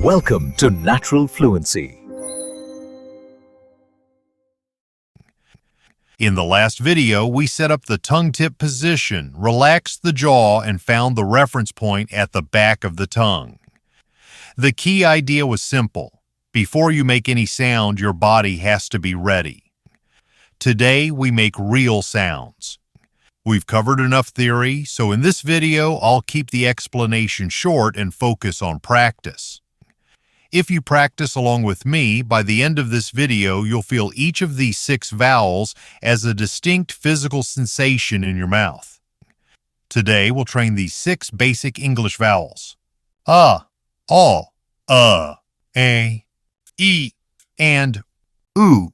Welcome to Natural Fluency. In the last video, we set up the tongue tip position, relaxed the jaw, and found the reference point at the back of the tongue. The key idea was simple. Before you make any sound, your body has to be ready. Today, we make real sounds. We've covered enough theory, so in this video, I'll keep the explanation short and focus on practice. If you practice along with me, by the end of this video, you'll feel each of these 6 vowels as a distinct physical sensation in your mouth. Today, we'll train these 6 basic English vowels. A, a, e, and oo.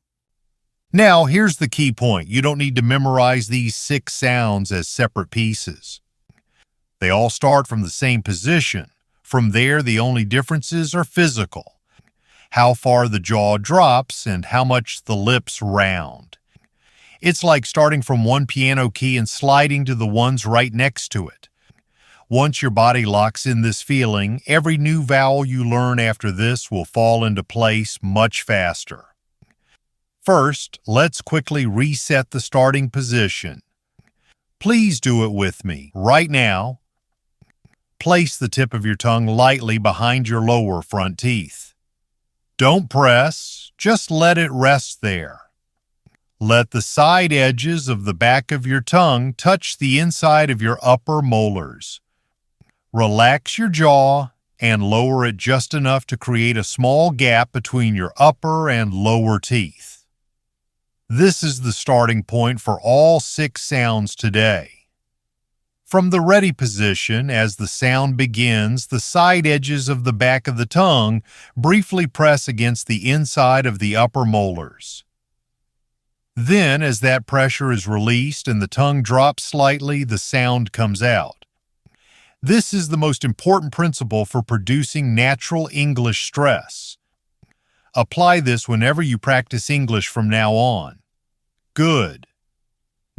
Now, here's the key point. You don't need to memorize these 6 sounds as separate pieces. They all start from the same position. From there, the only differences are physical. How far the jaw drops and how much the lips round. It's like starting from one piano key and sliding to the ones right next to it. Once your body locks in this feeling, every new vowel you learn after this will fall into place much faster. First, let's quickly reset the starting position. Please do it with me right now. Place the tip of your tongue lightly behind your lower front teeth. Don't press, just let it rest there. Let the side edges of the back of your tongue touch the inside of your upper molars. Relax your jaw and lower it just enough to create a small gap between your upper and lower teeth. This is the starting point for all 6 sounds today. From the ready position, as the sound begins, the side edges of the back of the tongue briefly press against the inside of the upper molars. Then, as that pressure is released and the tongue drops slightly, the sound comes out. This is the most important principle for producing natural English stress. Apply this whenever you practice English from now on. Good.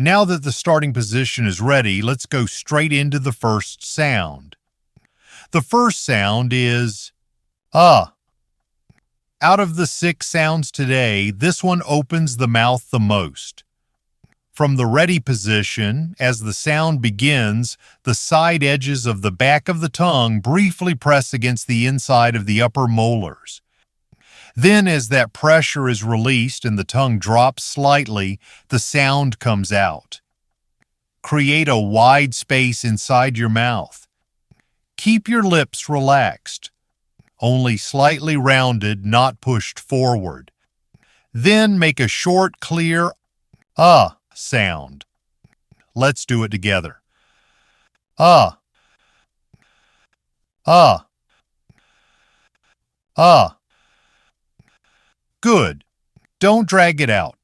Now that the starting position is ready, let's go straight into the first sound. The first sound is Out of the 6 sounds today, this one opens the mouth the most. From the ready position, as the sound begins, the side edges of the back of the tongue briefly press against the inside of the upper molars. Then, as that pressure is released and the tongue drops slightly, the sound comes out. Create a wide space inside your mouth. Keep your lips relaxed, only slightly rounded, not pushed forward. Then make a short, clear sound. Let's do it together. Good. Don't drag it out.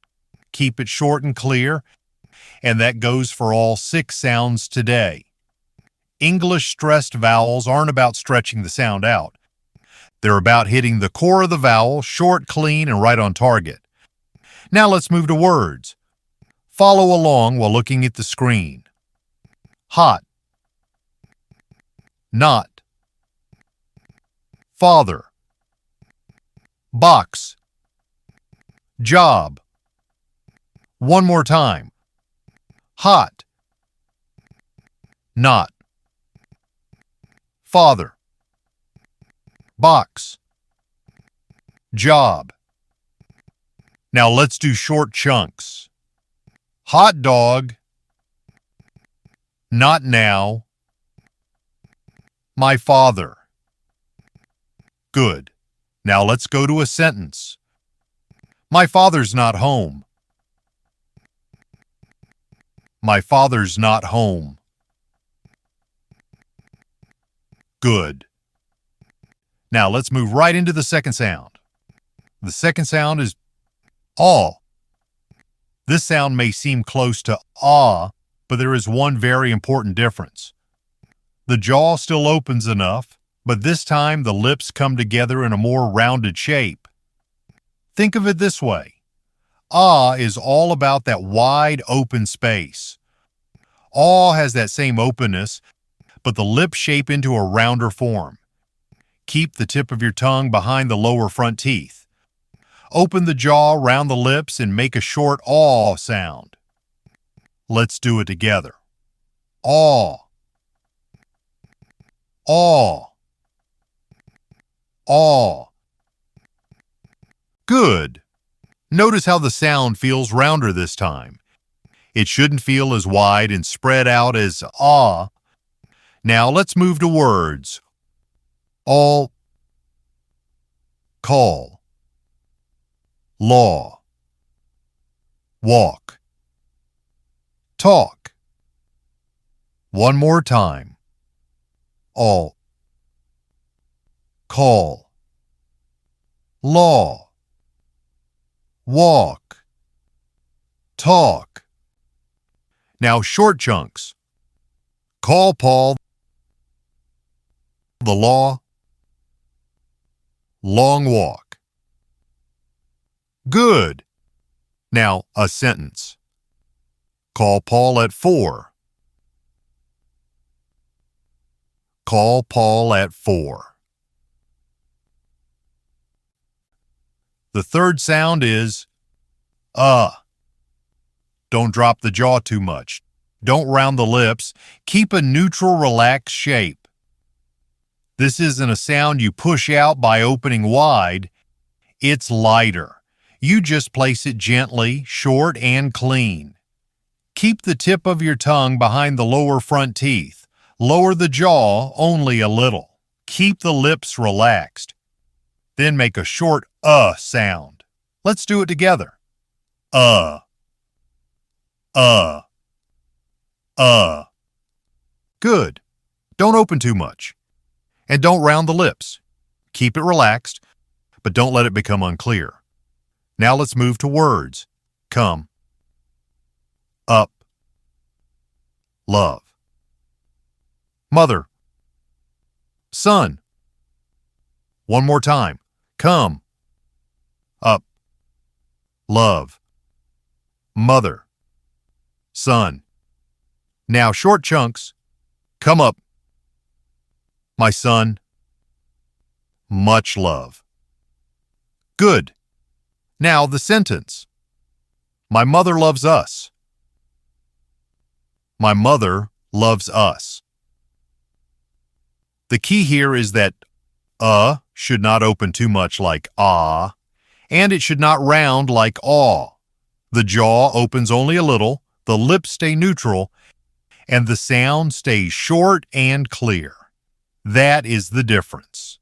Keep it short and clear, and that goes for all 6 sounds today. English stressed vowels aren't about stretching the sound out. They're about hitting the core of the vowel, short, clean, and right on target. Now let's move to words. Follow along while looking at the screen. Hot. Not. Father. Box. Job. One more time. Hot. Not. Father. Box. Job. Now let's do short chunks. Hot dog. Not now. My father. Good. Now let's go to a sentence. My father's not home. My father's not home. Good. Now let's move right into the second sound. The second sound is aw. This sound may seem close to ah, but there is one very important difference. The jaw still opens enough, but this time the lips come together in a more rounded shape. Think of it this way. Ah is all about that wide open space. Aw has that same openness, but the lips shape into a rounder form. Keep the tip of your tongue behind the lower front teeth. Open the jaw round the lips and make a short aw sound. Let's do it together. Aw, aw, aw. Good. Notice how the sound feels rounder this time. It shouldn't feel as wide and spread out as ah. Now let's move to words. All, call, law, walk, talk. One more time. All, call, law, walk, talk. Now short chunks. Call Paul, the law, long walk. Good. Now a sentence. Call Paul at 4. Call Paul at 4. The third sound is Don't drop the jaw too much. Don't round the lips. Keep a neutral, relaxed shape. This isn't a sound you push out by opening wide. It's lighter. You just place it gently, short, and clean. Keep the tip of your tongue behind the lower front teeth. Lower the jaw only a little. Keep the lips relaxed. Then make a short sound. Let's do it together. Good. Don't open too much. And don't round the lips. Keep it relaxed, but don't let it become unclear. Now let's move to words. Come, up, love, mother, son. One more time. Come, up, love, mother, son. Now short chunks. Come up, my son, much love. Good. Now the sentence. My mother loves us. My mother loves us. The key here is that should not open too much like ah, and it should not round like aw. The jaw opens only a little, the lips stay neutral, and the sound stays short and clear. That is the difference.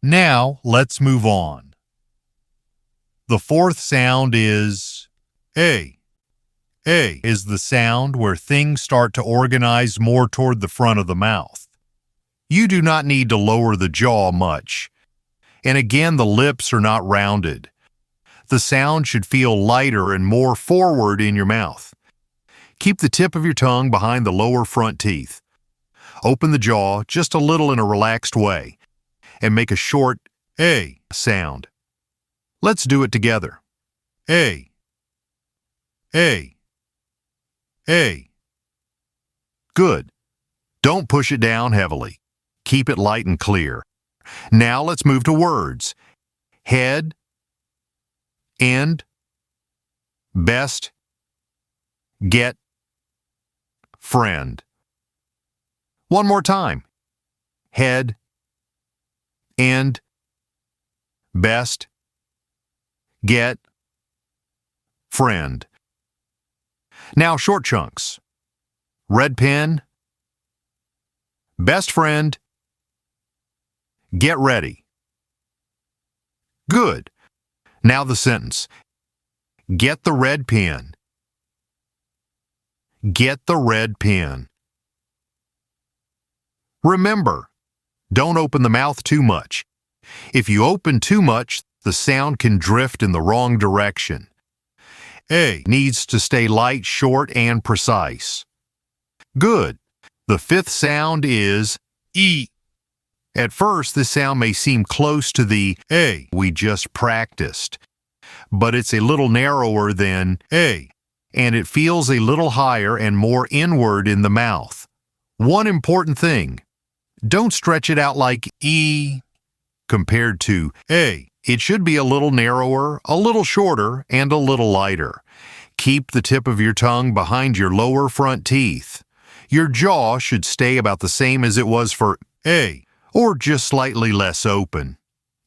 Now let's move on. The fourth sound is A. A is the sound where things start to organize more toward the front of the mouth. You do not need to lower the jaw much. And again, the lips are not rounded. The sound should feel lighter and more forward in your mouth. Keep the tip of your tongue behind the lower front teeth. Open the jaw just a little in a relaxed way and make a short A sound. Let's do it together. A. A. A. Good. Don't push it down heavily. Keep it light and clear. Now let's move to words. Head, end, best, get, friend. One more time. Head, end, best, get, friend. Now short chunks. Red pen, best friend, get ready. Good. Now the sentence. Get the red pen. Get the red pen. Remember, don't open the mouth too much. If you open too much, the sound can drift in the wrong direction. A needs to stay light, short, and precise. Good. The fifth sound is E. At first, this sound may seem close to the A we just practiced, but it's a little narrower than A, and it feels a little higher and more inward in the mouth. One important thing, Don't stretch it out like E compared to A. It should be a little narrower, a little shorter, and a little lighter. Keep the tip of your tongue behind your lower front teeth. Your jaw should stay about the same as it was for A, or just slightly less open.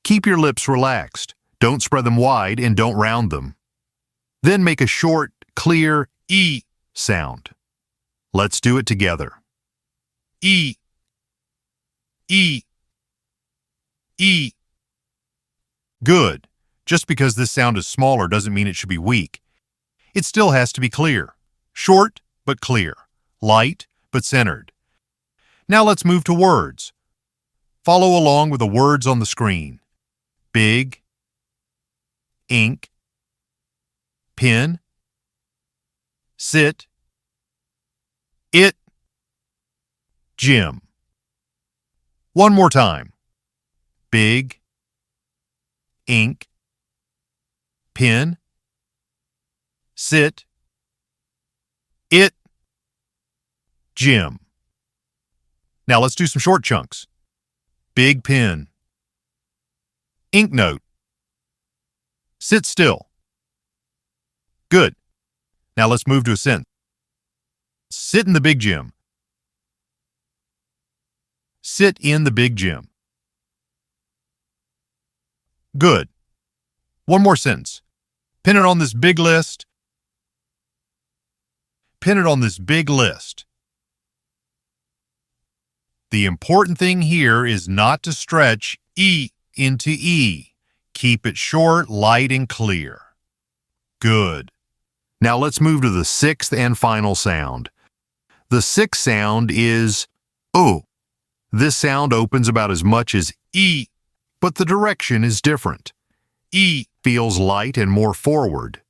Keep your lips relaxed. Don't spread them wide and don't round them. Then make a short, clear E sound. Let's do it together. E, E, E. Good. Just because this sound is smaller doesn't mean it should be weak. It still has to be clear. Short, but clear. Light, but centered. Now let's move to words. Follow along with the words on the screen. Big, ink, pen, sit, it, gym. One more time. Big, ink, pen, sit, it, gym. Now let's do some short chunks. Big pen, ink note, sit still. Good. Now let's move to a sentence. Sit in the big gym. Sit in the big gym. Good. One more sentence. Pin it on this big list. Pin it on this big list. The important thing here is not to stretch E into E. Keep it short, light, and clear. Good. Now let's move to the sixth and final sound. The sixth sound is O. This sound opens about as much as E, but the direction is different. E feels light and more forward.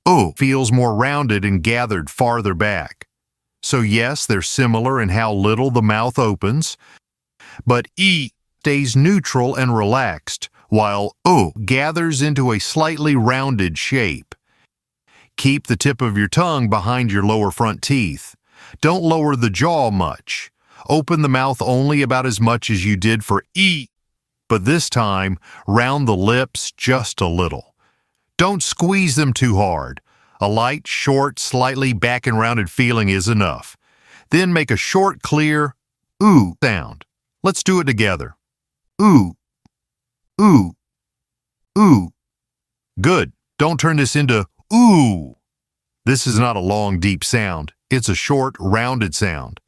O feels more rounded and gathered farther back. So yes, they're similar in how little the mouth opens, but E stays neutral and relaxed, while O gathers into a slightly rounded shape. Keep the tip of your tongue behind your lower front teeth. Don't lower the jaw much. Open the mouth only about as much as you did for E, but this time, round the lips just a little. Don't squeeze them too hard. A light, short, slightly back and rounded feeling is enough. Then make a short, clear OO sound. Let's do it together. OO, OO, OO. Good. Don't turn this into OO. This is not a long, deep sound. It's a short, rounded sound.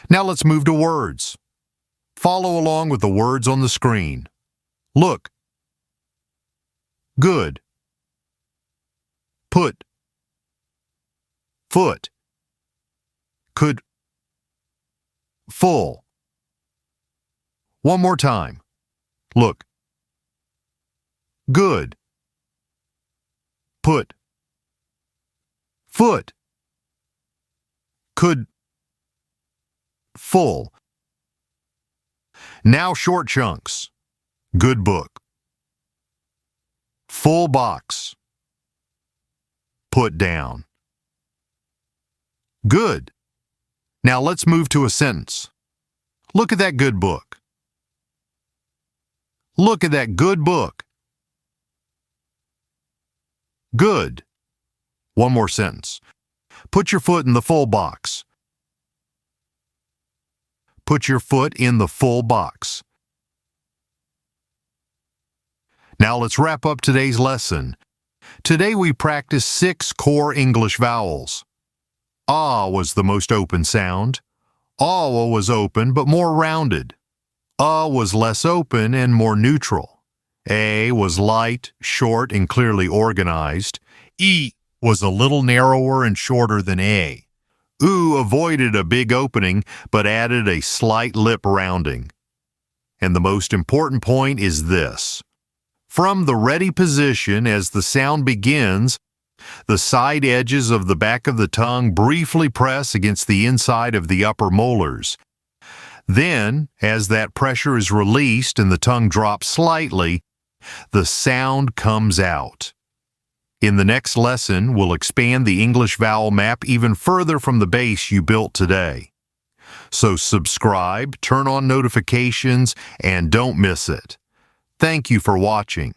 Now let's move to words. Follow along with the words on the screen. Look. Good. Put. Foot. Could. Full. One more time. Look. Good. Put. Foot. Could. Full. Now short chunks. Good book. Full box. Put down. Good. Now let's move to a sentence. Look at that good book. Look at that good book. Good. One more sentence. Put your foot in the full box. Put your foot in the full box. Now let's wrap up today's lesson. Today we practiced 6 core English vowels. Ah was the most open sound. Aw was open but more rounded. Was less open and more neutral. A was light, short, and clearly organized. E was a little narrower and shorter than A. Oo avoided a big opening but added a slight lip rounding. And the most important point is this. From the ready position as the sound begins, the side edges of the back of the tongue briefly press against the inside of the upper molars. Then, as that pressure is released and the tongue drops slightly, the sound comes out. In the next lesson, we'll expand the English vowel map even further from the base you built today. So subscribe, turn on notifications, and don't miss it. Thank you for watching.